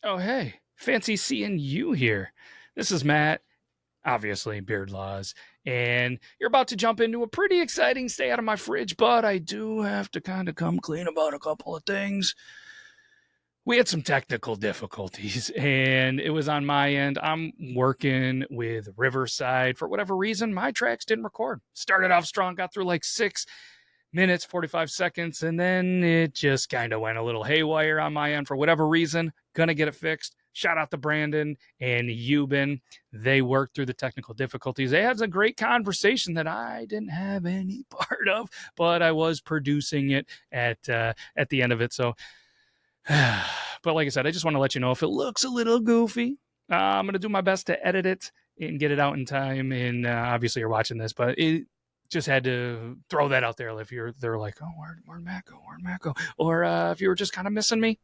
Oh, hey, fancy seeing you here. This is Matt, obviously, Beard Laws, and you're about to jump into a pretty exciting stay out of my fridge, but I do have to kind of come clean about a couple of things. We had some technical difficulties, and it was on my end. I'm working with Riverside. For whatever reason, my tracks didn't record. Started off strong, got through like 6 minutes, 45 seconds, and then it just kind of went a little haywire on my end for whatever reason. Gonna get it fixed. Shout out to Brandon and Yuban. They worked through the technical difficulties. They had a great conversation that I didn't have any part of, but I was producing it at the end of it. So, but like I said, I just want to let you know if it looks a little goofy, I'm gonna do my best to edit it and get it out in time. And obviously, you're watching this, but it just had to throw that out there. If they're like, oh, where'd Matt go? Where'd Matt go? Or if you were just kind of missing me,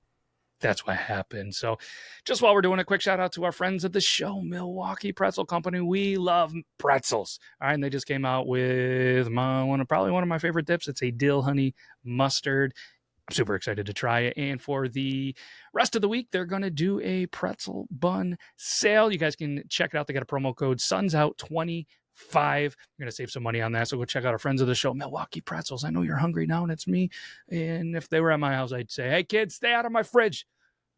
that's what happened. So, just while we're doing a quick shout out to our friends at the show, Milwaukee Pretzel Company. We love pretzels. All right, and they just came out with probably one of my favorite dips. It's a dill honey mustard. I'm super excited to try it. And for the rest of the week, they're going to do a pretzel bun sale. You guys can check it out. They got a promo code SUNSOUT25. You're going to save some money on that. So go check out our friends of the show, Milwaukee Pretzels. I know you're hungry now, and it's me. And if they were at my house, I'd say, hey, kids, stay out of my fridge.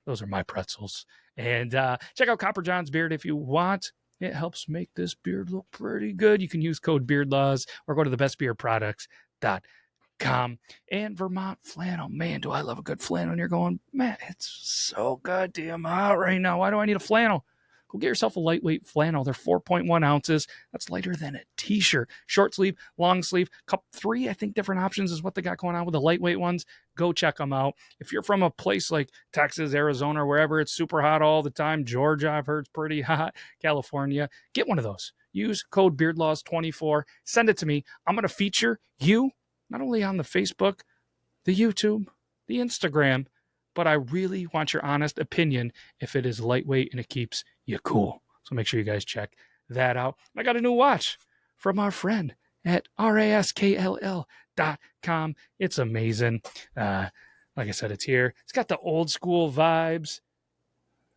Those are my pretzels. And check out Copper John's Beard if you want. It helps make this beard look pretty good. You can use code BEARDLAWS or go to thebestbeardproducts.com. And Vermont flannel. Man, do I love a good flannel. And you're going, Matt, it's so goddamn hot right now. Why do I need a flannel? Go get yourself a lightweight flannel. They're 4.1 ounces. That's lighter than a t-shirt. Short sleeve, long sleeve, cup 3, I think different options is what they got going on with the lightweight ones. Go check them out. If you're from a place like Texas, Arizona, or wherever it's super hot all the time, Georgia, I've heard it's pretty hot, California, get one of those. Use code BEARDLAWS24. Send it to me. I'm going to feature you not only on the Facebook, the YouTube, the Instagram, but I really want your honest opinion if it is lightweight and it keeps you cool. So make sure you guys check that out. I got a new watch from our friend at raskll.com. It's amazing. Like I said, it's here. It's got the old school vibes.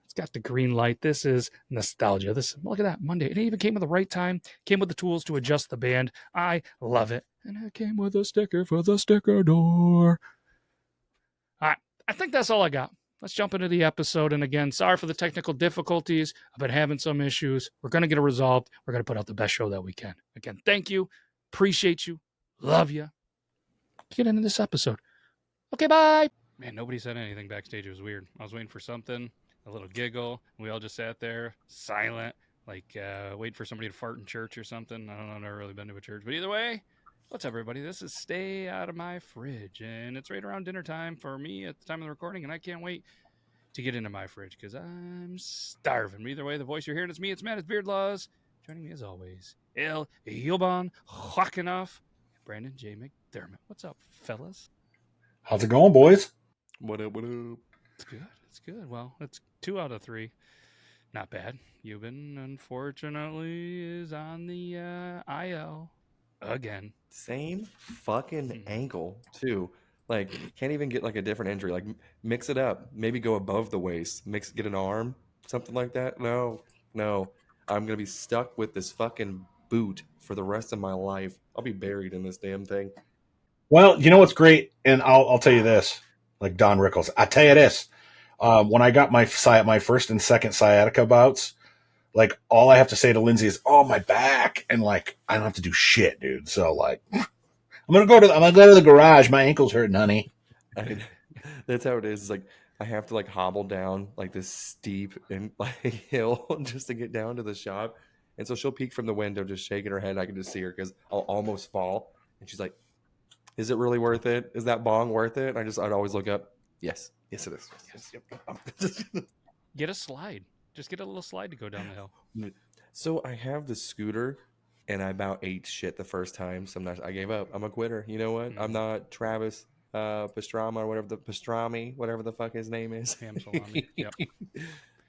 It's got the green light. This is nostalgia. Look at that, Monday. It even came at the right time. Came with the tools to adjust the band. I love it. And it came with a sticker for the sticker door. All right, I think that's all I got. Let's jump into the episode. And again, sorry for the technical difficulties. I've been having some issues. We're going to get it resolved. We're going to put out the best show that we can. Again, thank you. Appreciate you. Love you. Get into this episode. Okay, bye. Man, nobody said anything backstage. It was weird. I was waiting for something, a little giggle. We all just sat there, silent, like waiting for somebody to fart in church or something. I don't know. I've never really been to a church. But either way, what's up, everybody? This is Stay Out of My Fridge. And it's right around dinner time for me at the time of the recording. And I can't wait to get into my fridge because I'm starving. Either way, the voice you're hearing is me. It's Matt. It's Beard Laws. Joining me as always, Yuban, Hawkinoff, Brandon J. McDermott. What's up, fellas? How's it going, boys? What up, what up? It's good. It's good. Well, it's 2 out of 3. Not bad. Yuban, unfortunately, is on the IL again. Same fucking ankle, too. Like, can't even get like a different injury. Like, mix it up. Maybe go above the waist. Get an arm, something like that. No. I'm gonna be stuck with this fucking boot for the rest of my life. I'll be buried in this damn thing. Well, you know what's great, and I'll tell you this, like Don Rickles. I tell you this, when I got my first and second sciatica bouts, like all I have to say to Lindsay is, "Oh, my back," and like I don't have to do shit, dude. So like, I'm gonna go to the garage. My ankle's hurting, honey. That's how it is. It's like I have to like hobble down like this steep and like hill just to get down to the shop. And so she'll peek from the window, just shaking her head. I can just see her because I'll almost fall, and she's like, "Is it really worth it? Is that bong worth it?" And I'd always look up. Yes, it is. Yes. Get a slide. Just get a little slide to go down the hill. So I have the scooter, and I about ate shit the first time. So I gave up. I'm a quitter. You know what? I'm not Travis Pastrama or whatever the fuck his name is. Ham salami. Yep.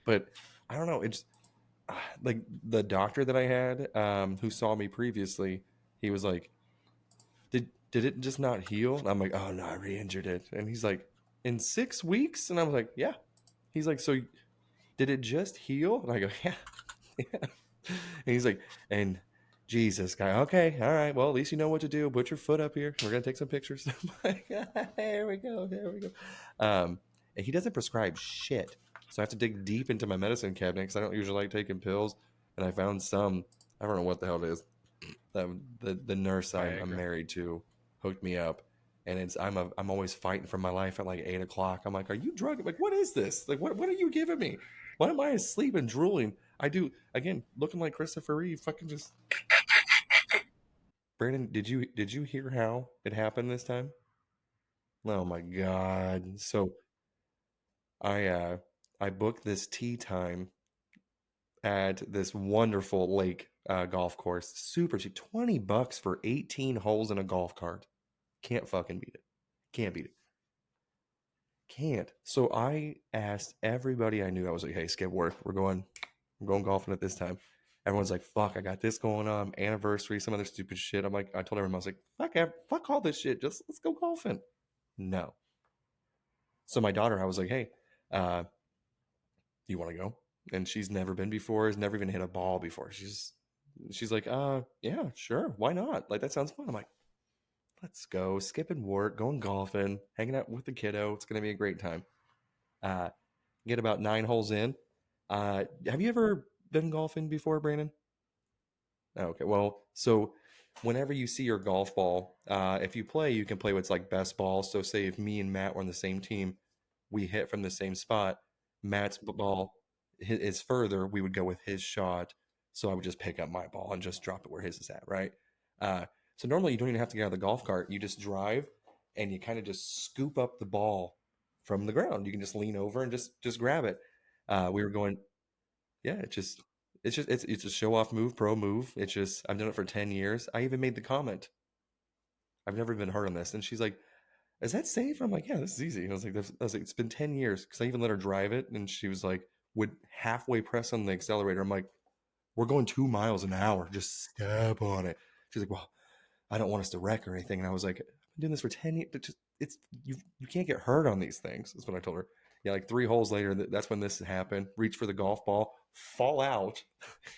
But I don't know. It's like the doctor that I had who saw me previously. He was like, Did it just not heal? And I'm like, "Oh no, I re-injured it." And he's like, "In 6 weeks?" And I was like, "Yeah." He's like, "So did it just heal? And I go, yeah. Yeah. And he's like, and Jesus, guy, okay, all right, well, at least you know what to do. Put your foot up here. We're gonna take some pictures. I'm like, there we go, there we go. And he doesn't prescribe shit, so I have to dig deep into my medicine cabinet because I don't usually like taking pills. And I found some. I don't know what the hell it is. The nurse I'm Viagra. married to hooked me up, and I'm always fighting for my life at like 8 o'clock. I'm like, are you drugged? Like, what is this? Like, what are you giving me? Why am I asleep and drooling? I do again, looking like Christopher Reeve. Fucking just Brandon. Did you hear how it happened this time? Oh my god! So I uh I booked this tea time at this wonderful lake golf course. Super cheap, $20 for 18 holes in a golf cart. Can't fucking beat it. Can't beat it. Can't. So I asked everybody I knew. I was like, "Hey, skip work. I'm going golfing at this time." Everyone's like, "Fuck, I got this going on, anniversary, some other stupid shit." I'm like, I told everyone, I was like, fuck all this shit. Just let's go golfing." No. So my daughter, I was like, "Hey, you want to go?" And she's never been before. Has never even hit a ball before. She's like, yeah, sure, why not? Like that sounds fun. I'm like, let's go, skipping work, going golfing, hanging out with the kiddo. It's gonna be a great time. Uh, get about 9 holes in. Have you ever been golfing before, Brandon? Oh, okay. Well, so whenever you see your golf ball, if you play, you can play what's like best ball. So, say if me and Matt were on the same team, we hit from the same spot. Matt's ball is further. We would go with his shot. So I would just pick up my ball and just drop it where his is at, right? Uh, so normally you don't even have to get out of the golf cart. You just drive and you kind of just scoop up the ball from the ground. You can just lean over and just grab it. We were going, yeah, it's a show off move, pro move. It's just I've done it for 10 years. I even made the comment, I've never been hurt on this. And she's like, "Is that safe?" I'm like, "Yeah, this is easy." And I was like, "It's been 10 years." Because I even let her drive it, and she was like, would halfway press on the accelerator. I'm like, "We're going 2 miles an hour. Just step on it." She's like, "Well, I don't want us to wreck or anything." And I was like, "I've been doing this for 10 years. It's you can't get hurt on these things." That's what I told her. Yeah, like 3 holes later, that's when this happened. Reach for the golf ball, fall out,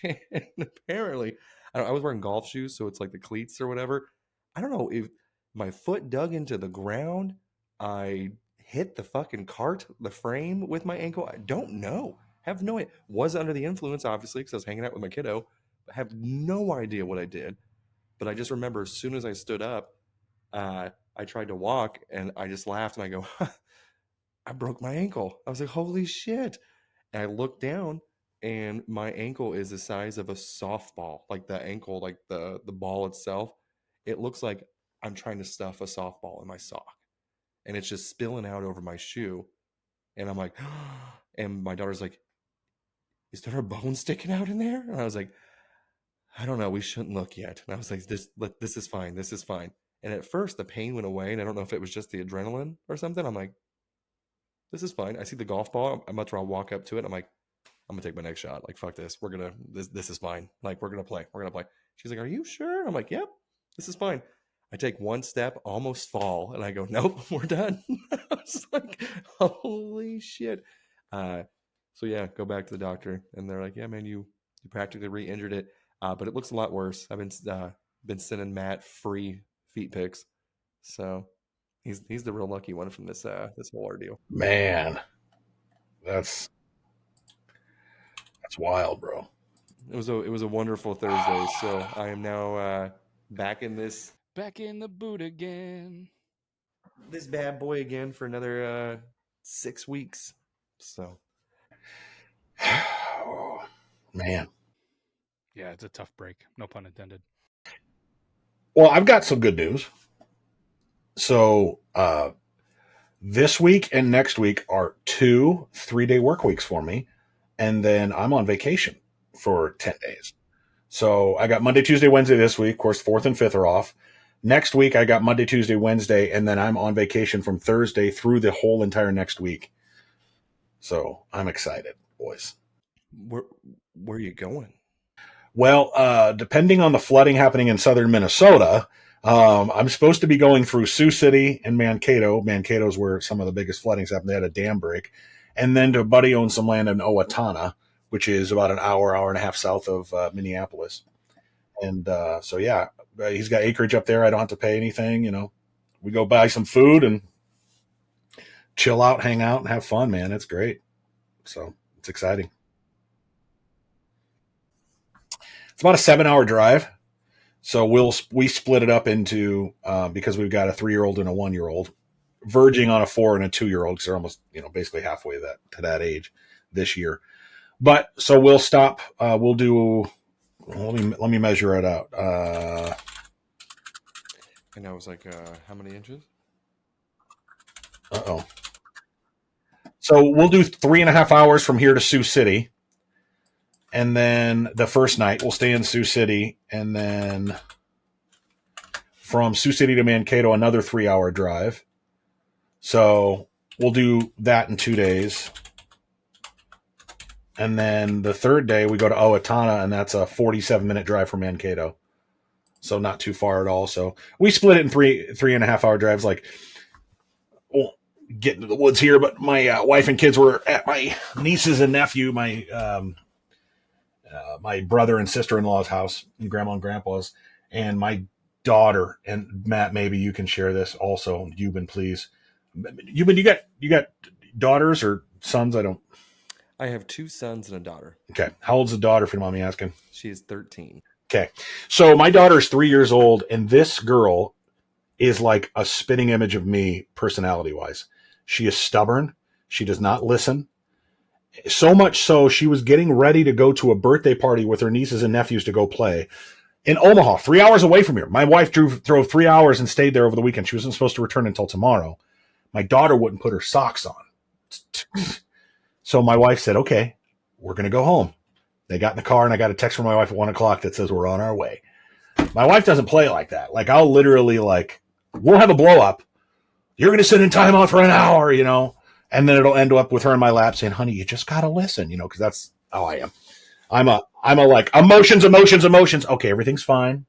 and apparently, I was wearing golf shoes, so it's like the cleats or whatever. I don't know if my foot dug into the ground. I hit the fucking cart, the frame with my ankle. I don't know. Have no idea. Was under the influence, obviously, because I was hanging out with my kiddo. Have no idea what I did. But I just remember as soon as I stood up, I tried to walk and I just laughed and I go, I broke my ankle. I was like, holy shit. And I looked down and my ankle is the size of a softball, like the ankle, like the ball itself. It looks like I'm trying to stuff a softball in my sock and it's just spilling out over my shoe. And I'm like, and my daughter's like, is there a bone sticking out in there? And I was like, I don't know. We shouldn't look yet. And I was like, this is fine. This is fine. And at first, the pain went away, and I don't know if it was just the adrenaline or something. I'm like, this is fine. I see the golf ball. I'm about to walk up to it. I'm like, I'm gonna take my next shot. Like, fuck this. This is fine. Like, we're gonna play. We're gonna play. She's like, are you sure? I'm like, yep. This is fine. I take one step, almost fall, and I go, nope, we're done. I was like, holy shit. Uh, so yeah, go back to the doctor, and they're like, yeah, man, you practically re-injured it, but it looks a lot worse. I've been sending Matt free feet pics, so he's the real lucky one from this whole ordeal. Man, that's that's wild, bro. It was a wonderful Thursday. So I am now back in Back in the boot again. this bad boy again for another 6 weeks. So Oh, man. Yeah, it's a tough break. No pun intended. Well, I've got some good news. So, this week and next week are 2 3-day work weeks for me. And then I'm on vacation for 10 days. So I got Monday, Tuesday, Wednesday this week. Of course, 4th and 5th are off. Next week, I got Monday, Tuesday, Wednesday, and then I'm on vacation from Thursday through the whole entire next week. So I'm excited, boys. where where are you going? Well, depending on the flooding happening in southern Minnesota, I'm supposed to be going through Sioux City and Mankato. Mankato's where some of the biggest floodings happened. They had a dam break. and then a buddy owns some land in Owatonna, which is about an hour and a half south of Minneapolis. And so yeah, he's got acreage up there. I don't have to pay anything. We go buy some food and chill out, hang out, and have fun. Man, it's great. So it's exciting. It's about a 7 hour drive. So we split it up into because we've got a 3-year-old and a 1-year-old, verging on a 4 and a 2-year-old because they're almost basically halfway to that age this year. But so we'll stop. We'll do. Let me measure it out. And I was like, how many inches? Oh. So we'll do 3.5 hours from here to Sioux City. And then the first night we'll stay in Sioux City. And then from Sioux City to Mankato, another 3-hour drive. So we'll do that in 2 days. And then the third day we go to Owatonna, and that's a 47-minute drive from Mankato. So not too far at all. So we split it in 3.5 hour drives. Like, well, get into the woods here, but my wife and kids were at my nieces and nephew, my brother and sister-in-law's house, and grandma and grandpa's, and my daughter. And Matt, maybe you can share this also. Yuban, please. Yuban, you got daughters or sons? I have 2 sons and a daughter. Okay. How old's the daughter, if you don't mind me asking? She is 13. Okay. So my daughter's 3 years old, and this girl is like a spitting image of me personality-wise. She is stubborn. She does not listen. So much so, she was getting ready to go to a birthday party with her nieces and nephews to go play in Omaha, 3 hours away from here. My wife drove 3 hours and stayed there over the weekend. She wasn't supposed to return until tomorrow. My daughter wouldn't put her socks on. So my wife said, okay, we're going to go home. They got in the car, and I got a text from my wife at 1:00 that says we're on our way. My wife doesn't play like that. Like, I'll literally, we'll have a blow up. You're going to sit in timeout for an hour, and then it'll end up with her in my lap saying, honey, you just got to listen, because that's how I am. I'm a like emotions. Okay, everything's fine.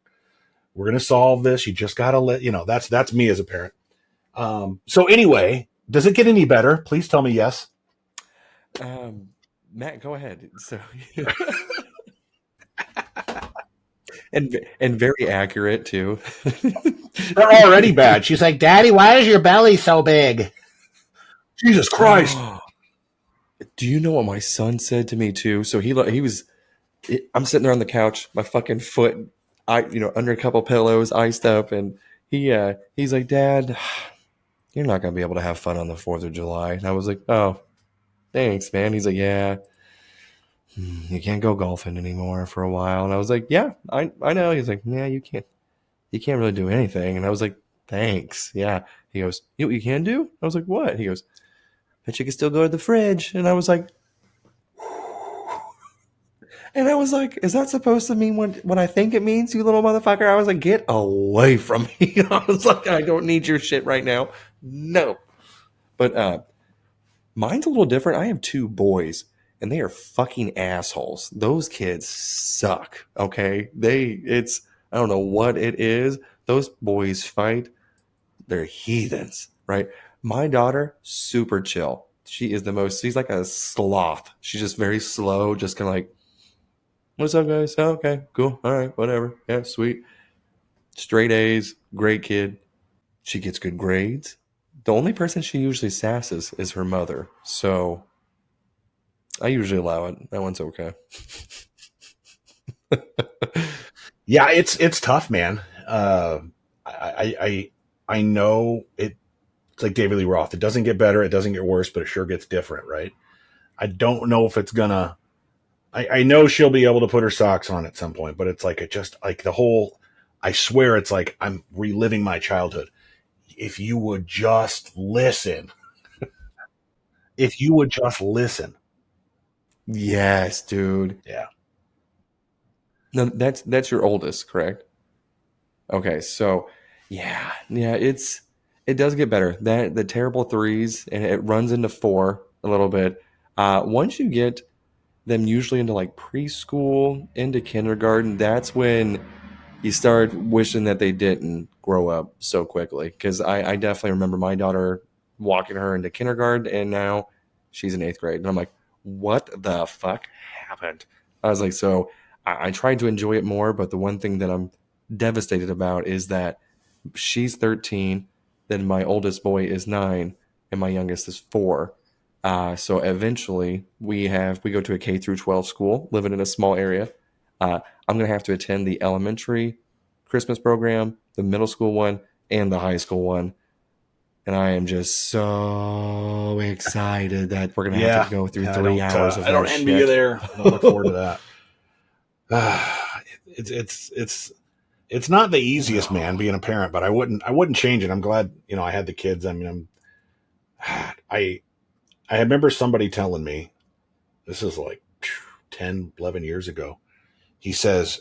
We're going to solve this. You just got to that's me as a parent. So anyway, does it get any better? Please tell me yes. Matt, go ahead. So, and very accurate too. They're already bad. She's like, Daddy, why is your belly so big? Jesus Christ. Do you know what my son said to me too? So he was, I'm sitting there on the couch, my fucking foot, under a couple pillows, iced up, and he's like, Dad, you're not gonna be able to have fun on the 4th of July. And I was like, oh, thanks, man. He's like, yeah, you can't go golfing anymore for a while. And I was like, yeah, I know. He's like, yeah, you can't really do anything. And I was like, thanks. Yeah. He goes, you know what you can do? I was like, what? He goes, but you can still go to the fridge. And I was like, and I was like, is that supposed to mean what I think it means, you little motherfucker? I was like, get away from me. I was like, I don't need your shit right now. No. But mine's a little different. I have 2 boys, and they are fucking assholes. Those kids suck. Okay, I don't know what it is. Those boys fight. They're heathens, right? My daughter, super chill. She's like a sloth. She's just very slow, just kind of like, what's up, guys? Oh, okay, cool. All right, whatever. Yeah, sweet. Straight A's, great kid. She gets good grades. The only person she usually sasses is her mother. So I usually allow it. That one's okay. Yeah, it's tough, man. I know it's like David Lee Roth. It doesn't get better, it doesn't get worse, but it sure gets different, right? I don't know if it's gonna. I know she'll be able to put her socks on at some point, but it's like it just like the whole. I swear, it's like I'm reliving my childhood. If you would just listen. If you would just listen. Yes, dude. Yeah. No, that's your oldest, correct? Okay, so yeah, it does get better. That the terrible 3s, and it runs into 4 a little bit. Once you get them usually into like preschool, into kindergarten, that's when you start wishing that they didn't grow up so quickly. Because I definitely remember my daughter walking her into kindergarten, and now she's in 8th grade. And I'm like, what the fuck happened? I was like, so I tried to enjoy it more, but the one thing that I'm devastated about is that she's 13, then my oldest boy is 9, and my youngest is 4. So eventually we go to a K through 12 school, living in a small area. I'm going to have to attend the elementary Christmas program, the middle school one, and the high school one. And I am just so excited that we're going to have to go through 3 hours of that I don't envy shit. you there. I don't look forward to that. It's not the easiest, man, being a parent, but I wouldn't change it. I'm glad, I had the kids. I mean, I remember somebody telling me, this is like 10, 11 years ago. He says,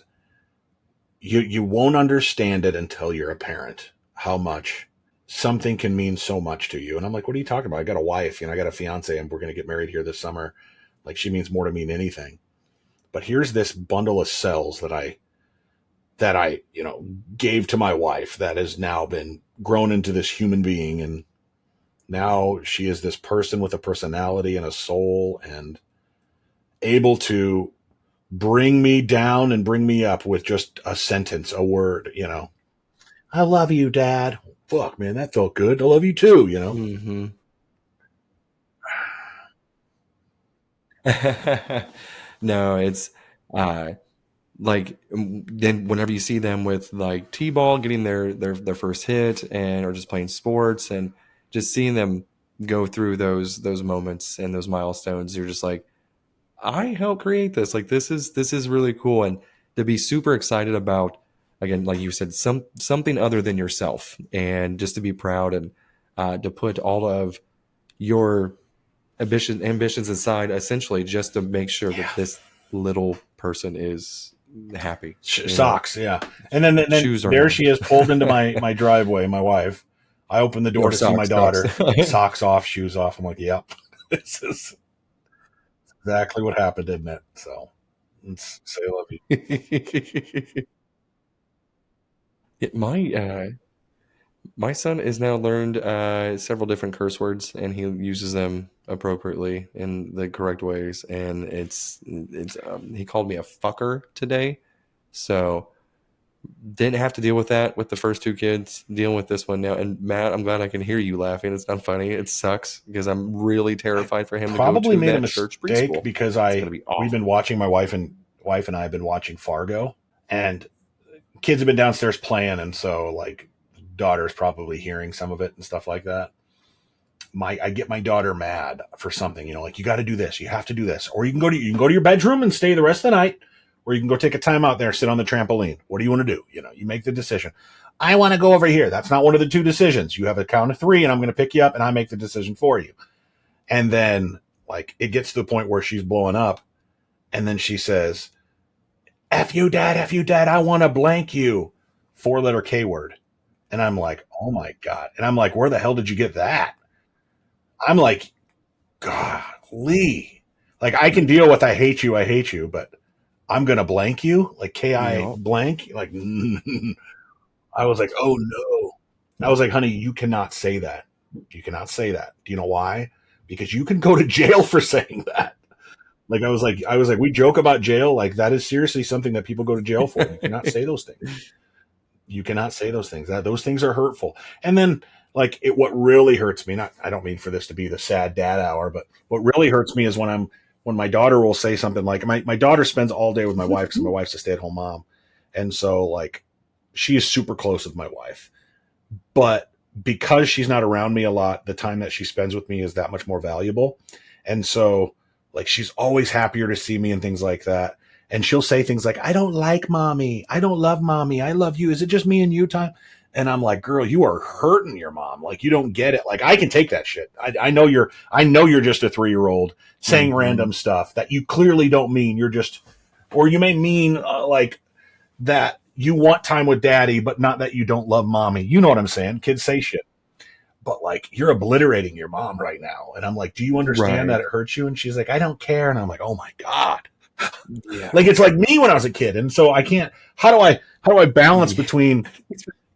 you won't understand it until you're a parent, how much something can mean so much to you. And I'm like, what are you talking about? I got a wife, I got a fiance, and we're going to get married here this summer. Like, she means more to me than anything. But here's this bundle of cells that I gave to my wife that has now been grown into this human being. And now she is this person with a personality and a soul and able to bring me down and bring me up with just a sentence, a word, I love you, Dad. Fuck, man, that felt good. I love you too, Mm-hmm. No, it's like then whenever you see them with like T-ball getting their first hit or just playing sports and just seeing them go through those moments and those milestones, you're just like, I helped create this. Like this is really cool. And to be super excited about, again, like you said, something other than yourself, and just to be proud and to put all of your ambitions aside, essentially just to make sure that this little person is happy. Socks, yeah. And then Shoes are there not. she is, pulled into my driveway, my wife. I open the door Or to see my socks. daughter. Socks off, shoes off. I'm like, yep. This is exactly what happened, isn't it? So let's say I love you. My son has now learned several different curse words, and he uses them appropriately in the correct ways. And it's he called me a fucker today, so didn't have to deal with that with the first 2 kids. Dealing with this one now. And Matt, I'm glad I can hear you laughing. It's not funny. It sucks because I'm really terrified for him to go Probably to made a that church mistake preschool. because It's gonna be awful. we've been watching, my wife and I have been watching Fargo, and kids have been downstairs playing, and so like daughter's probably hearing some of it and stuff like that. I get my daughter mad for something, like, you got to do this, you have to do this, or you can go to your bedroom and stay the rest of the night, or you can go take a time out there, sit on the trampoline. What do you want to do? You make the decision. I want to go over here. That's not one of the 2 decisions. You have a count of 3, and I'm going to pick you up, and I make the decision for you. And then, like, it gets to the point where she's blowing up, and then she says, F you, Dad, I want to blank you. 4-letter K word. And I'm like, oh my God. And I'm like, where the hell did you get that? I'm like, golly. Like, I can deal with I hate you, but I'm going to blank you? Like, K-I blank? Like, I was like, oh no. I was like, honey, you cannot say that. You cannot say that. Do you know why? Because you can go to jail for saying that. Like, I was like, we joke about jail. Like, that is seriously something that people go to jail for. You cannot say those things. You cannot say those things. Those things are hurtful. And then, like, what really hurts me, I don't mean for this to be the sad dad hour, but what really hurts me is when my daughter will say something like, my daughter spends all day with my wife because my wife's a stay-at-home mom. And so, like, she is super close with my wife. But because she's not around me a lot, the time that she spends with me is that much more valuable. And so, like, she's always happier to see me and things like that. And she'll say things like, I don't like mommy. I don't love mommy. I love you. Is it just me and you time? And I'm like, girl, you are hurting your mom. Like, you don't get it. Like, I can take that shit. I know you're just a 3-year-old saying random stuff that you clearly don't mean. You're just, or you may mean like that you want time with daddy, but not that you don't love mommy. You know what I'm saying? Kids say shit. But like, you're obliterating your mom right now. And I'm like, do you understand that it hurts you? And she's like, I don't care. And I'm like, oh my God. Yeah. Like, it's like me when I was a kid. And so I can't, how do I balance between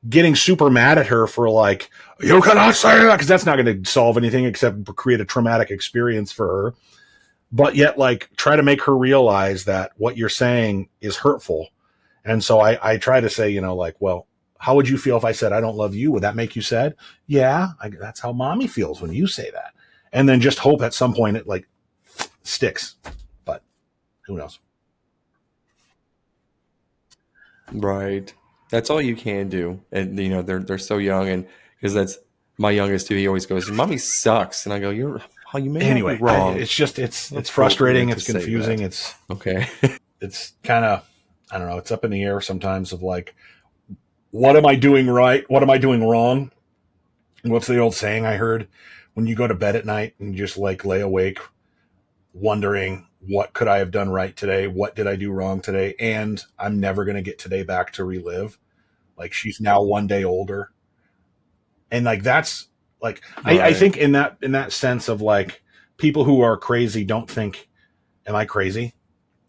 getting super mad at her for like, you cannot say that, because that's not going to solve anything except create a traumatic experience for her. But yet, like, try to make her realize that what you're saying is hurtful. And so I try to say, like, well, how would you feel if I said I don't love you? Would that make you sad? Yeah, that's how mommy feels when you say that. And then just hope at some point it like sticks. But who knows? Right. That's all you can do. And they're so young, and because that's my youngest too. He always goes, "Mommy sucks," and I go, you may not be Anyway, wrong. it's frustrating. Appropriate to It's say confusing. that. It's Okay. it's kind of, I don't know. It's up in the air sometimes of like, what am I doing right? What am I doing wrong? What's the old saying I heard? When you go to bed at night and you just like lay awake wondering, what could I have done right today? What did I do wrong today? And I'm never going to get today back to relive. Like, she's now one day older. And like, that's like, I Right. think in that sense of like, people who are crazy don't think, am I crazy?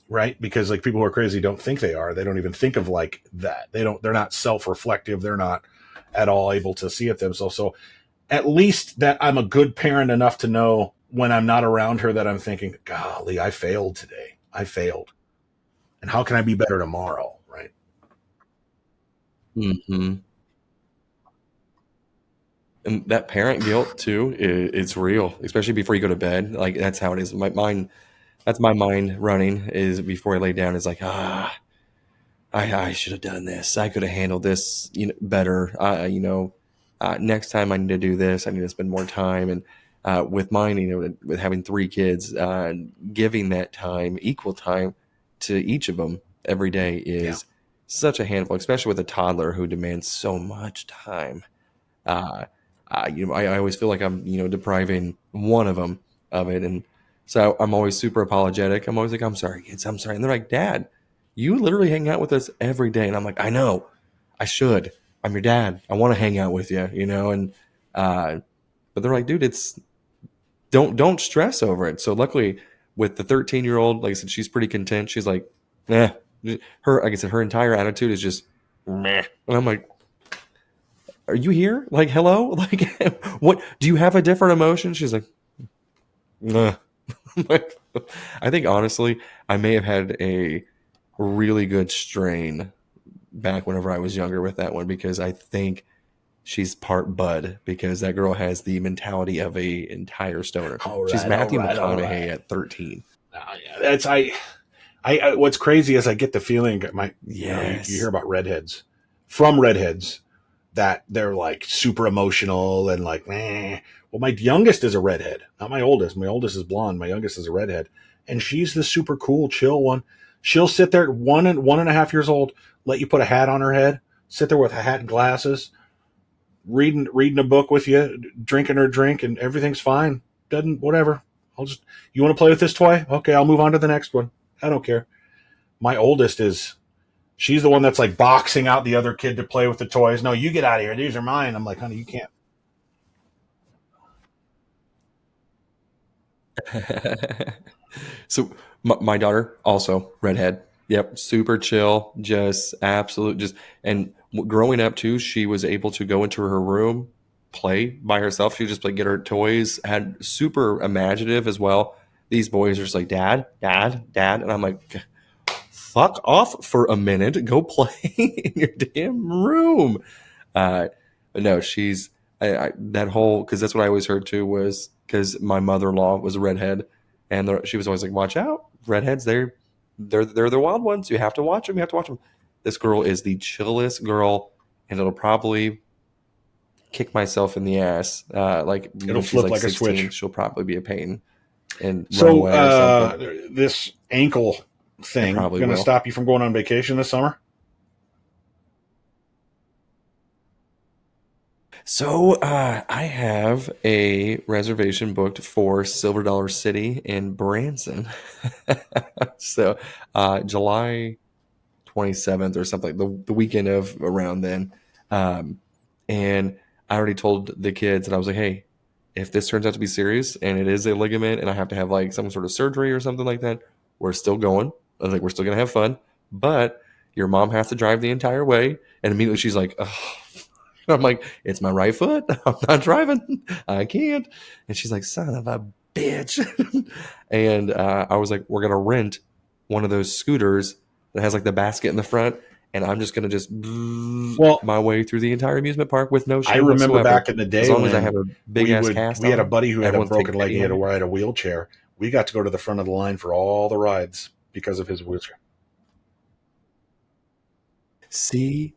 Right? Because like, people who are crazy don't think they are. They don't even think of like that. They're not self-reflective. They're not at all able to see it themselves. So at least that I'm a good parent enough to know when I'm not around her that I'm thinking, golly, I failed today. I failed. And how can I be better tomorrow? Right? Mm-hmm. And that parent guilt too, it's real, especially before you go to bed. Like, that's how it is. That's my mind running, is before I lay down. Is like, I should have done this. I could have handled this, better. Next time I need to do this. I need to spend more time. And with mine, with having 3 kids, giving that time, equal time, to each of them every day Yeah. is such a handful, especially with a toddler who demands so much time. Uh, I always feel like I'm, depriving one of them of it. And so I'm always super apologetic. I'm always like, I'm sorry, kids. I'm sorry. And they're like, Dad, you literally hang out with us every day. And I'm like, I know, I should. I'm your dad. I want to hang out with you, and, but they're like, dude, don't stress over it. So luckily with the 13-year-old, like I said, she's pretty content. She's like, like I said, her entire attitude is just meh. And I'm like, are you here? Like, hello? Like, what? Do you have a different emotion? She's like, nah. Like, I think honestly, I may have had a really good strain back whenever I was younger with that one, because I think she's part Bud, because that girl has the mentality of a entire stoner. All She's right. All Matthew right. All McConaughey right. at 13. Yeah, that's, what's crazy is I get the feeling you Yes. hear about redheads from redheads that they're like super emotional and like, meh. Well, my youngest is a redhead, not my oldest. My oldest is blonde. My youngest is a redhead, and she's the super cool, chill one. She'll sit there, 1.5 years old, let you put a hat on her head, sit there with a hat and glasses, reading a book with you, drinking her drink, and everything's fine. Doesn't, whatever. You want to play with this toy? Okay, I'll move on to the next one. I don't care. My oldest is, she's the one that's like boxing out the other kid to play with the toys. No, you get out of here. These are mine. I'm like, honey, you can't. So my daughter also redhead. Yep, super chill, just absolute, just, and growing up too, she was able to go into her room, play by herself. She just like get her toys. Had super imaginative as well. These boys are just like, Dad, Dad, Dad, and I'm like, fuck off for a minute, go play in your damn room. Uh, but no, she's that whole, because that's what I always heard too, was because my mother-in-law was a redhead, and she was always like, "Watch out, redheads! They're the wild ones. You have to watch them. You have to watch them." This girl is the chillest girl, and it'll probably kick myself in the ass. Like It'll when she's flip like like a 16, switch. she'll probably be a pain and run So, away or something. this ankle I thing probably going to will. stop you from going on vacation this summer? So I have a reservation booked for Silver Dollar City in Branson. So July 27th or something, the weekend of around then. Um, and I already told the kids, and I was like, hey, if this turns out to be serious and it is a ligament and I have to have like some sort of surgery or something like that, we're still going. I was like, we're still going to have fun. But your mom has to drive the entire way. And immediately she's like, oh. I'm like, it's my right foot. I'm not driving. I can't. And she's like, son of a bitch. And I was like, we're going to rent one of those scooters that has like the basket in the front. And I'm just going to just Well, my way through the entire amusement park with no I shame remember whatsoever. back in the As day long as I when have a big ass cast we had a on, buddy who had a everyone's broken taking leg. He pity had to on me. ride a wheelchair. We got to go to the front of the line for all the rides because of his wheelchair. See,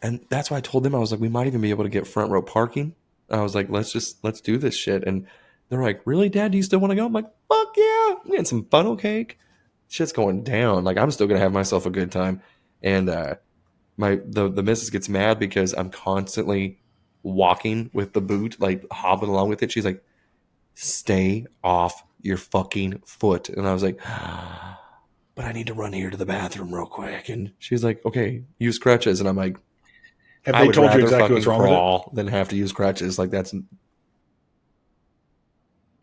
and that's why I told them, I was like, we might even be able to get front row parking. I was like, let's do this shit. And they're like, really, Dad? Do you still want to go? I'm like, fuck yeah! We had some funnel cake. Shit's going down. Like I'm still gonna have myself a good time. And the missus gets mad because I'm constantly walking with the boot, like hobbling along with it. She's like, stay off your fucking foot. And I was like, but I need to run here to the bathroom real quick. And she's like, okay, use crutches. And I'm like, Have I they would told you rather exactly what's fucking wrong with it? crawl than have to use crutches. Like that's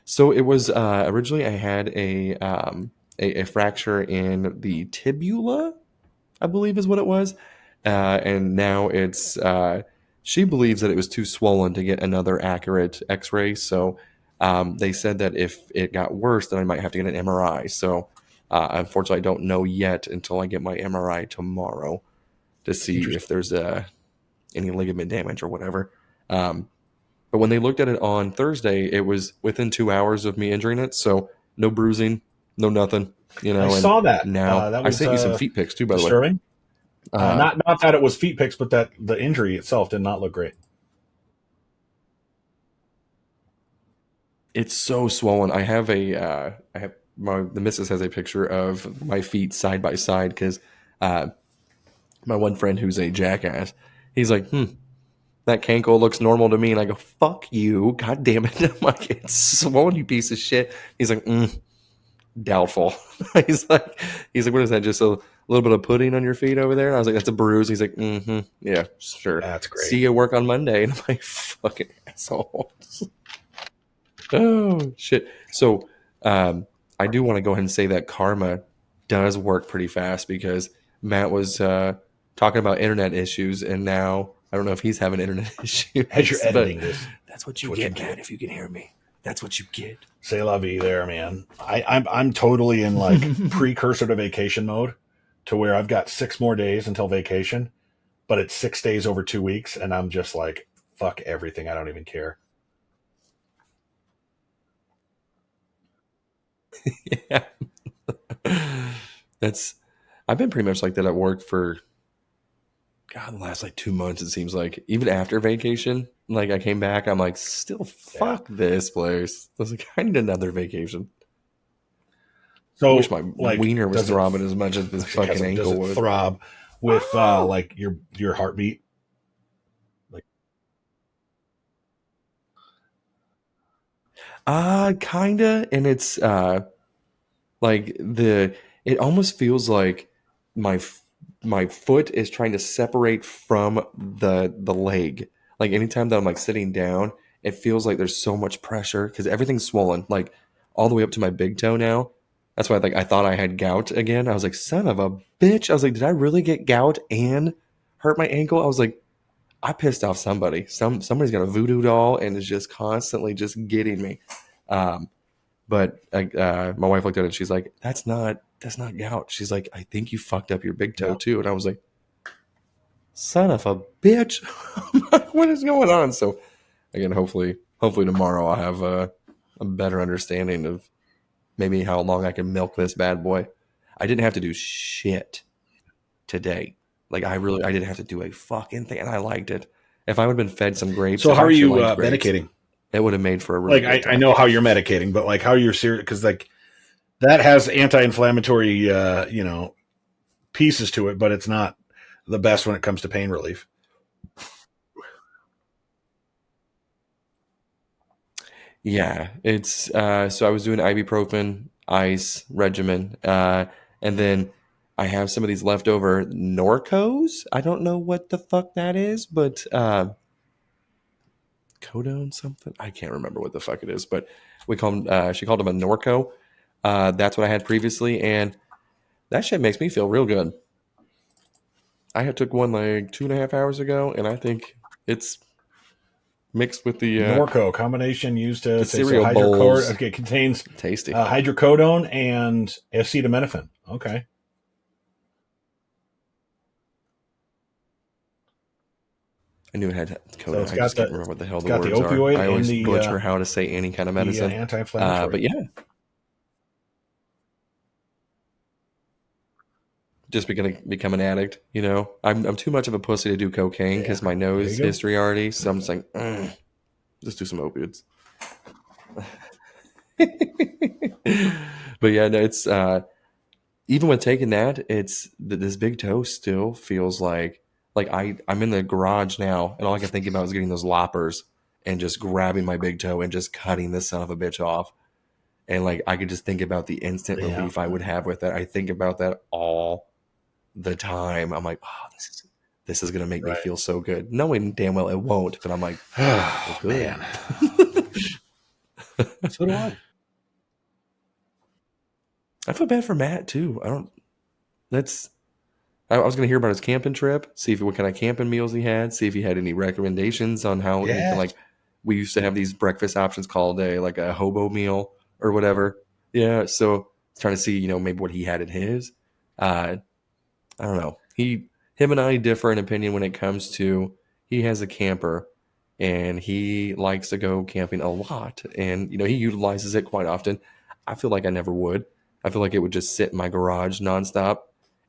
so. It was originally I had a fracture in the tibula, I believe is what it was, and now it's she believes that it was too swollen to get another accurate X-ray. So they said that if it got worse, then I might have to get an MRI. So unfortunately, I don't know yet until I get my MRI tomorrow to see if Interesting. there's any ligament damage or whatever. But when they looked at it on Thursday, it was within 2 hours of me injuring it. So no bruising, no nothing, I And saw that. now That I was sent you some feet pics too, by the way. disturbing. Uh, Not that it was feet picks, but that the injury itself did not look great. it's so swollen. I have the missus has a picture of my feet side by side because uh, my one friend who's a jackass, he's like, that cankle looks normal to me. And I go, fuck you. God damn it. I'm like, it's swollen, you piece of shit. He's like, doubtful. he's like, what is that? Just a little bit of pudding on your feet over there? And I was like, that's a bruise. He's like, yeah, sure. That's great. See you work on Monday. And I'm like, fucking asshole. Oh shit. So I do want to go ahead and say that karma does work pretty fast because Matt was talking about internet issues, and now I don't know if he's having internet issues. As you're but editing this, that's what you what get, you Matt. get. If you can hear me, that's what you get. C'est la vie there, man. I'm totally in like precursor to vacation mode, to where I've got 6 more days until vacation, but it's 6 days over 2 weeks, and I'm just like, fuck everything. I don't even care. Yeah. That's I've been pretty much like that at work for God, the last like 2 months, it seems like. Even after vacation, like I came back, I'm like, still Yeah. fuck this place. I was like, I need another vacation. I wish So my like, wiener was does it? throbbing as much as this fucking Does ankle it would. throb with like your heartbeat? Like, Kinda, and it's like it almost feels like my my foot is trying to separate from the leg. Like anytime that I'm like sitting down, it feels like there's so much pressure because everything's swollen, like all the way up to my big toe now. That's why I thought I had gout again. I was like, son of a bitch. I was like, did I really get gout and hurt my ankle? I was like, I pissed off somebody. Somebody's got a voodoo doll and is just constantly just getting me. Um, but my wife looked at it and she's like, that's not gout. She's like, I think you fucked up your big toe yeah. too. And I was like, son of a bitch. What is going on? So again, hopefully tomorrow I'll have a better understanding of maybe how long I can milk this bad boy. I didn't have to do shit today. Like I didn't have to do a fucking thing, and I liked it. If I would have been fed some grapes, So if how I are you actually liked grapes, medicating? it would have made for a really Like, good I time. know how you're medicating, but like how you're serious, because like that has anti-inflammatory pieces to it, but it's not the best when it comes to pain relief. Yeah, it's so I was doing ibuprofen, ice regimen, and then I have some of these leftover Norcos. I don't know what the fuck that is, but codone something. I can't remember what the fuck it is, but we call them. She called them a Norco. That's what I had previously, and that shit makes me feel real good. I took one like 2.5 hours ago, and I think it's mixed with Norco combination used to the say so cereal hydrocodone. bowls. Okay, it contains Tasty. hydrocodone and acetaminophen. Okay, I knew it had so code. I just can't remember what the hell it's the got the words are. opioid I and always butcher how to say any kind of the medicine. anti-inflammatory. But yeah, just become an addict. I'm too much of a pussy to do cocaine because my There you nose go. history already. So I'm just like, just do some opiates. But yeah, no, it's even with taking that, it's this big toe still feels like I'm in the garage now, and all I can think about is getting those loppers and just grabbing my big toe and just cutting this son of a bitch off. And like I could just think about the instant Yeah. relief I would have with that. I think about that all the time. I'm like, oh, this is gonna make me feel so good, knowing damn well it won't. But I'm like, Oh, it could. man. So do I. I feel bad for Matt too. I was going to hear about his camping trip, see what kind of camping meals he had, see if he had any recommendations on how he can, Yes. like, we used to have these breakfast options called like a hobo meal or whatever. Yeah. So trying to see, maybe what he had in his. I don't know. Him and I differ in opinion when it comes to, he has a camper and he likes to go camping a lot, and he utilizes it quite often. I feel like I never would. I feel like it would just sit in my garage nonstop.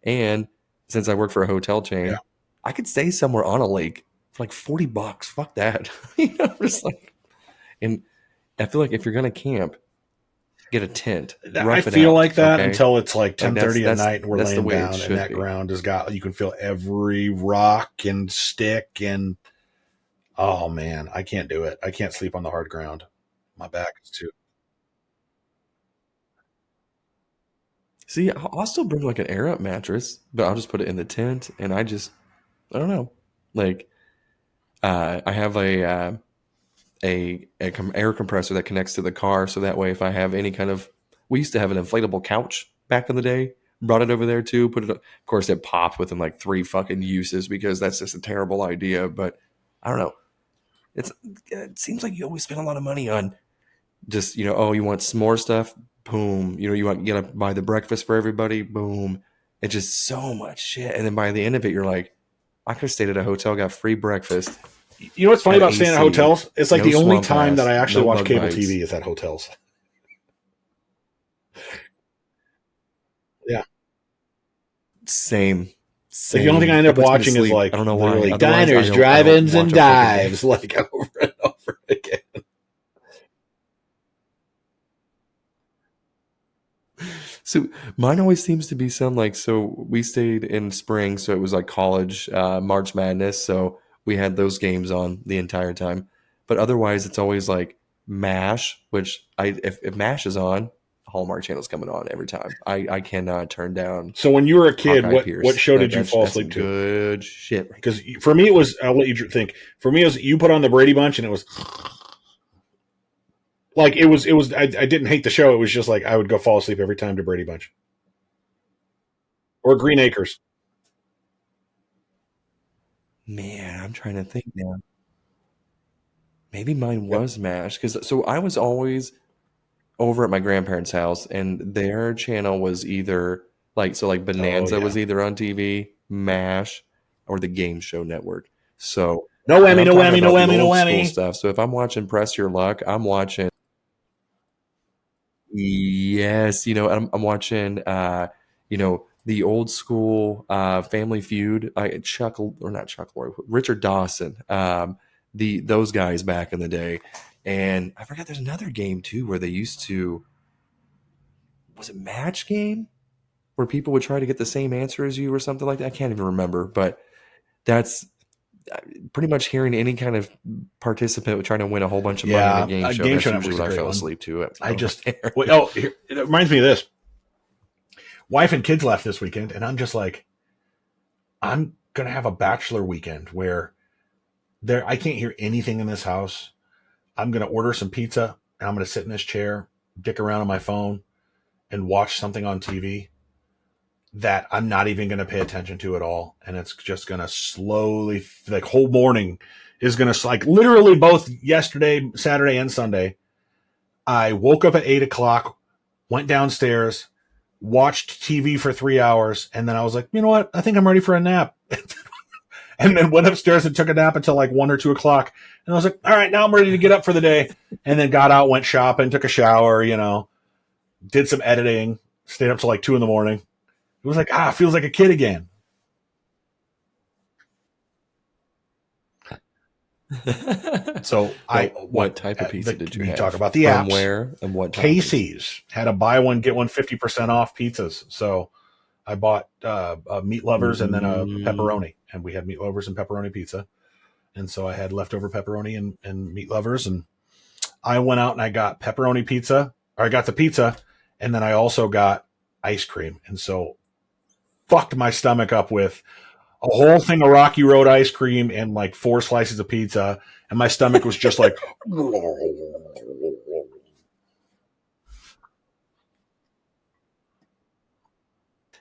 And since I work for a hotel chain, Yeah. I could stay somewhere on a lake for like $40. Fuck that. Just like, and I feel like if you're gonna camp, get a tent, I rough it feel out. like that Okay, until it's like like that's 10:30 at night and we're that's the laying way it down and should that be. ground has got, you can feel every rock and stick and oh man, I can't do it. I can't sleep on the hard ground. My back is too. See, I'll still bring like an air up mattress, but I'll just put it in the tent, and I don't know. Like, I have a air compressor that connects to the car, so that way if I have any kind of, we used to have an inflatable couch back in the day. Brought it over there too. Put it. Of course, it popped within like 3 fucking uses because that's just a terrible idea. But I don't know. It seems like you always spend a lot of money on just, oh, you want s'more stuff, boom. You gotta buy the breakfast for everybody, boom. It's just so much shit. And then by the end of it, you're like, I could have stayed at a hotel, got free breakfast, You know what's funny had about staying at AC, hotels? It's like no the only swamp time that ass, I actually no watch bug cable bites. TV is at hotels. Yeah. Same. Like the only thing I end It up puts me to watching is sleep. I like don't know why. literally Otherwise, diners, I don't drive-ins, and watch a fucking game. dives, like over and over again. So mine always seems to be some like, so we stayed in spring, so it was like college March Madness, so we had those games on the entire time. But otherwise, it's always like MASH, which if MASH is on, Hallmark Channel's coming on every time. I cannot turn down So when you were a kid, Hawkeye what Pierce. show did you fall That's asleep some to? good shit. Because for me, it was, I'll let you think. For me, it was you put on the Brady Bunch, and it was like it was. I didn't hate the show. It was just like I would go fall asleep every time to Brady Bunch or Green Acres. Man, I'm trying to think now. Maybe mine Yep. was MASH because so I was always over at my grandparents' house, and their channel was either like Oh Bonanza yeah. was either on TV, MASH, or the Game Show Network. So, No and whammy, I'm no talking whammy, no about the whammy, no old school whammy. stuff. So if I'm watching Press Your Luck, I'm watching, yes, I'm watching the old school Family Feud. Chuck, or not Chuck Lorre, Richard Dawson, those guys back in the day. And I forgot there's another game too where they used to, was it Match Game, where people would try to get the same answer as you or something like that. I can't even remember, but that's pretty much hearing any kind of participant trying to win a whole bunch of money in a Yeah, game show. Game That's Show usually Network's a what I great fell one. asleep to. I Over just there. here, it reminds me of this. Wife and kids left this weekend, and I'm just like, I'm gonna have a bachelor weekend where I can't hear anything in this house. I'm gonna order some pizza, and I'm gonna sit in this chair, dick around on my phone, and watch something on TV. that I'm not even going to pay attention to at all. And it's just going to slowly, like, whole morning is going to, like, literally both yesterday, Saturday, and Sunday. I woke up at 8 o'clock, went downstairs, watched TV for 3 hours, and then I was like, you know what? I think I'm ready for a nap. And then went upstairs and took a nap until like 1 or 2 o'clock. And I was like, all right, now I'm ready to get up for the day. And then got out, went shopping, took a shower, did some editing, stayed up till like 2 in the morning. It was like, feels like a kid again. So what type of pizza did you have? Talk about the From apps. where and what? Casey's had a buy one get one 50% off pizzas. So I bought meat lovers and then a pepperoni, and we had meat lovers and pepperoni pizza. And so I had leftover pepperoni and meat lovers, and I went out and I got pepperoni pizza, or I got the pizza, and then I also got ice cream. And so fucked my stomach up with a whole thing of Rocky Road ice cream and like 4 slices of pizza, and my stomach was just like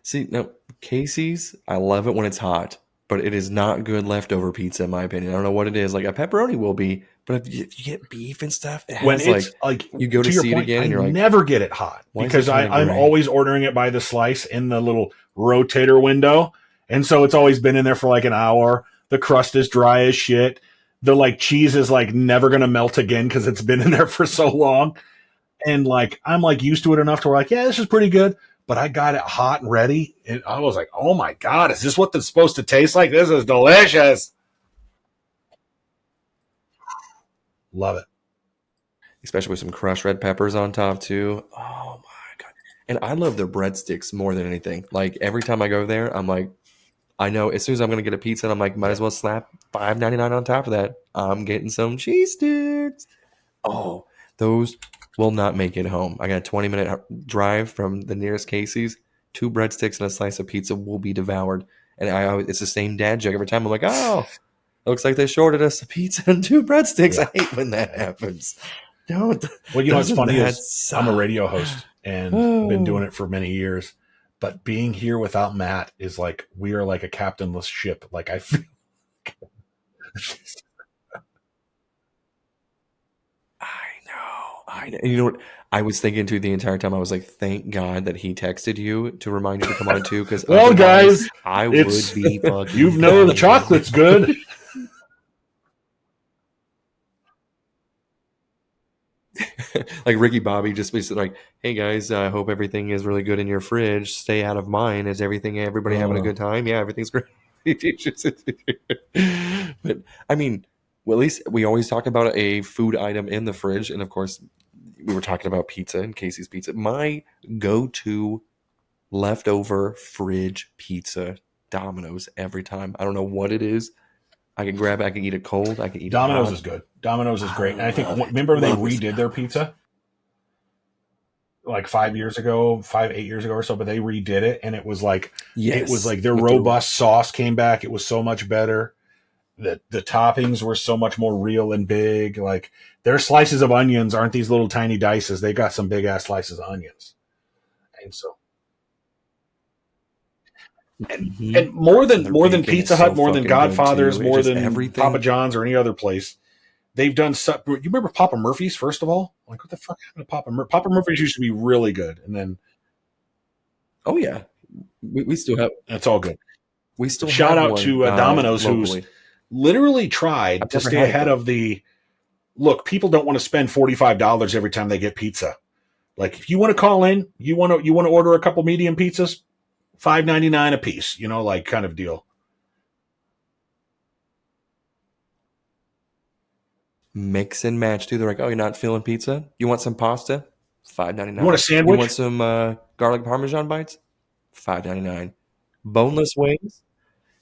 See, now Casey's, I love it when it's hot, but it is not good leftover pizza in my opinion. I don't know what it is. Like a pepperoni will be, but if you get beef and stuff, it has when it's like you go to your see point, it again, and you're I like, never get it hot because I'm always ordering it by the slice in the little rotator window, and so it's always been in there for like an hour. The crust is dry as shit. The like cheese is like never gonna melt again because it's been in there for so long, and like I'm like used to it enough to where like, yeah, this is pretty good. But I got it hot and ready, and I was like, oh my god, is this what it's supposed to taste like? This is delicious. Love it. especially with some crushed red peppers on top too. Oh my god! And I love their breadsticks more than anything. Like every time I go there, I'm like, I know as soon as I'm gonna get a pizza, I'm like, might as well slap $5.99 on top of that. I'm getting some cheese sticks. Oh, those will not make it home. I got a 20-minute drive from the nearest Casey's. 2 breadsticks and a slice of pizza will be devoured. And it's the same dad joke every time. I'm like, oh, looks like they shorted us a pizza and 2 breadsticks. Yeah. I hate when that happens. Don't. Well, what's funny is suck? I'm a radio host and been doing it for many years. But being here without Matt is like, we are like a captainless ship. Like I feel. I know. You know what? I was thinking too the entire time. I was like, thank God that he texted you to remind you to come on too. Because well, guys, I would be fucking. You know the chocolate's good. Like Ricky Bobby just basically like, hey guys, I hope everything is really good in your fridge. Stay out of mine. Is everybody having a good time? Yeah, everything's great. But I mean, well, at least we always talk about a food item in the fridge, and of course, we were talking about pizza and Casey's Pizza. My go-to leftover fridge pizza, Domino's, every time. I don't know what it is. I can grab it. I can eat it cold. I can eat Domino's it hot. is good. Domino's is great. And I think, remember they redid their pizza? Like 8 years ago or so, but they redid it, and it was like, Yes. it was like their robust sauce came back. It was so much better. The toppings were so much more real and big. Like their slices of onions aren't these little tiny dices. They got some big ass slices of onions. And so, and more than Pizza Hut, more than Godfather's, more than everything. Papa John's or any other place, they've done. You remember Papa Murphy's? First of all, like what the fuck happened to Papa Murphy? Papa Murphy's used to be really good, and then oh yeah, we still have. It's all good. We still shout have out one, to Domino's, locally. Who's literally tried to stay ahead of the. Look, people don't want to spend $45 every time they get pizza. Like if you want to call in, you want to order a couple medium pizzas, $5.99 a piece, like kind of deal. Mix and match too. They're like, oh, you're not feeling pizza? You want some pasta? $5.99. You want a sandwich? You want some garlic parmesan bites? $5.99. Boneless wings?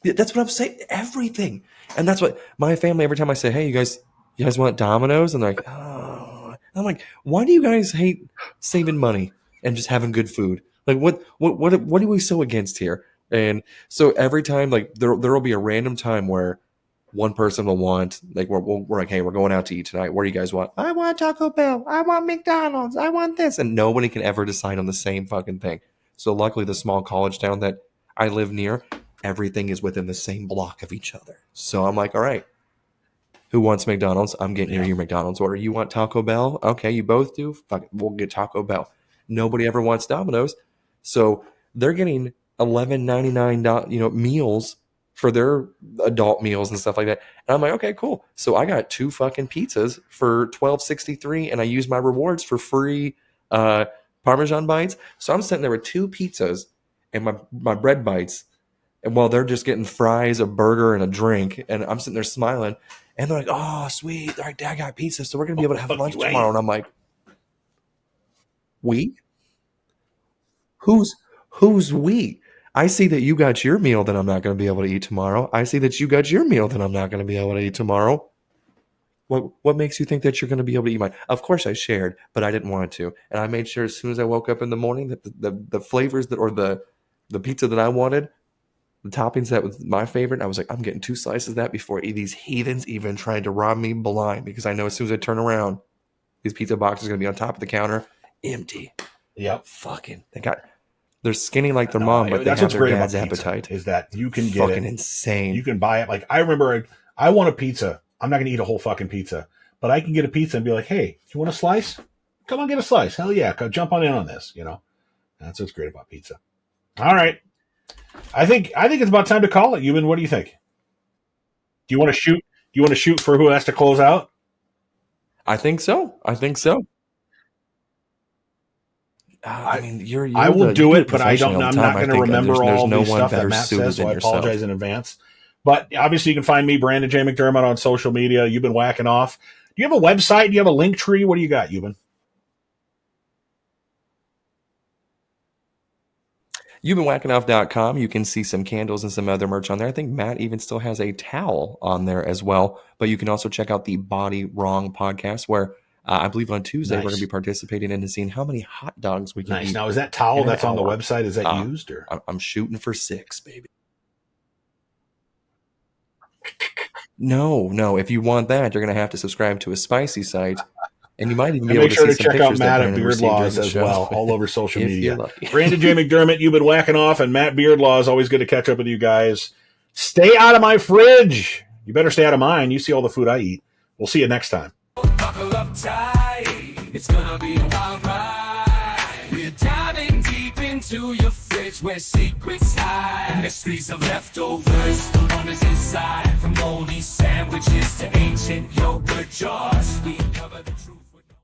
Yeah, that's what I'm saying. Everything. And that's what my family, every time I say, hey, you guys want Domino's? And they're like, oh. I'm like, why do you guys hate saving money and just having good food? Like, what are we so against here? And so every time, like, there will be a random time where one person will want, like, we're like, hey, we're going out to eat tonight. What do you guys want? I want Taco Bell. I want McDonald's. I want this. And nobody can ever decide on the same fucking thing. So luckily, the small college town that I live near, everything is within the same block of each other. So I'm like, all right, who wants McDonald's? I'm getting your McDonald's order. You want Taco Bell? Okay, you both do? Fuck it, we'll get Taco Bell. Nobody ever wants Domino's. So they're getting $11.99 meals for their adult meals and stuff like that. And I'm like, okay, cool. So I got 2 fucking pizzas for $12.63, and I used my rewards for free Parmesan bites. So I'm sitting there with 2 pizzas and my bread bites, and while they're just getting fries, a burger, and a drink, and I'm sitting there smiling, and they're like, "Oh, sweet! All right, Dad got pizza, so we're gonna be able to have lunch tomorrow." And I'm like, "We? Who's we? I see that you got your meal that I'm not going to be able to eat tomorrow. I see that you got your meal that I'm not going to be able to eat tomorrow. What makes you think that you're going to be able to eat mine?" Of course I shared, but I didn't want to. And I made sure as soon as I woke up in the morning that the flavors that, or the pizza that I wanted, the toppings that was my favorite, I was like, I'm getting 2 slices of that before these heathens even tried to rob me blind, because I know as soon as I turn around, these pizza boxes are going to be on top of the counter, empty. Yep. Fucking, they're skinny like their mom, but that's what's their great dad's about pizza, appetite. Is that you can get fucking insane. You can buy it. Like, I remember, I want a pizza. I'm not going to eat a whole fucking pizza, but I can get a pizza and be like, hey, you want a slice? Come on, get a slice. Hell yeah. Jump on in on this, That's what's great about pizza. All right. I think it's about time to call it. Yuban, what do you think? Do you want to shoot? Do you want to shoot for who has to close out? I think so. I mean, I will do it, but I'm not going to remember all the stuff that Matt says, so I apologize in advance. But obviously, you can find me, Brandon J. McDermott, on social media. You've been whacking off. Do you have a website? Do you have a link tree? What do you got, Yuban? You've you can see some candles and some other merch on there. I think Matt even still has a towel on there as well. But you can also check out the Body Wrong podcast, where I believe on Tuesday we're going to be participating in and seeing how many hot dogs we can eat. Now, is that towel that's on the website, is that used? Or I'm shooting for 6, baby. No. If you want that, you're going to have to subscribe to a spicy site. And you might even be able to see some pictures. Make sure to check out Matt at Beardlaws as well, all over social media. Brandon J. McDermott, you've been whacking off, and Matt Beardlaws. Always good to catch up with you guys. Stay out of my fridge. You better stay out of mine. You see all the food I eat. We'll see you next time. Buckle up tight. It's gonna be a wild ride. We're diving deep into your fridge where secrets hide. Mysteries of leftovers, the wonders inside. From moldy sandwiches to ancient yogurt jars, we cover the truth.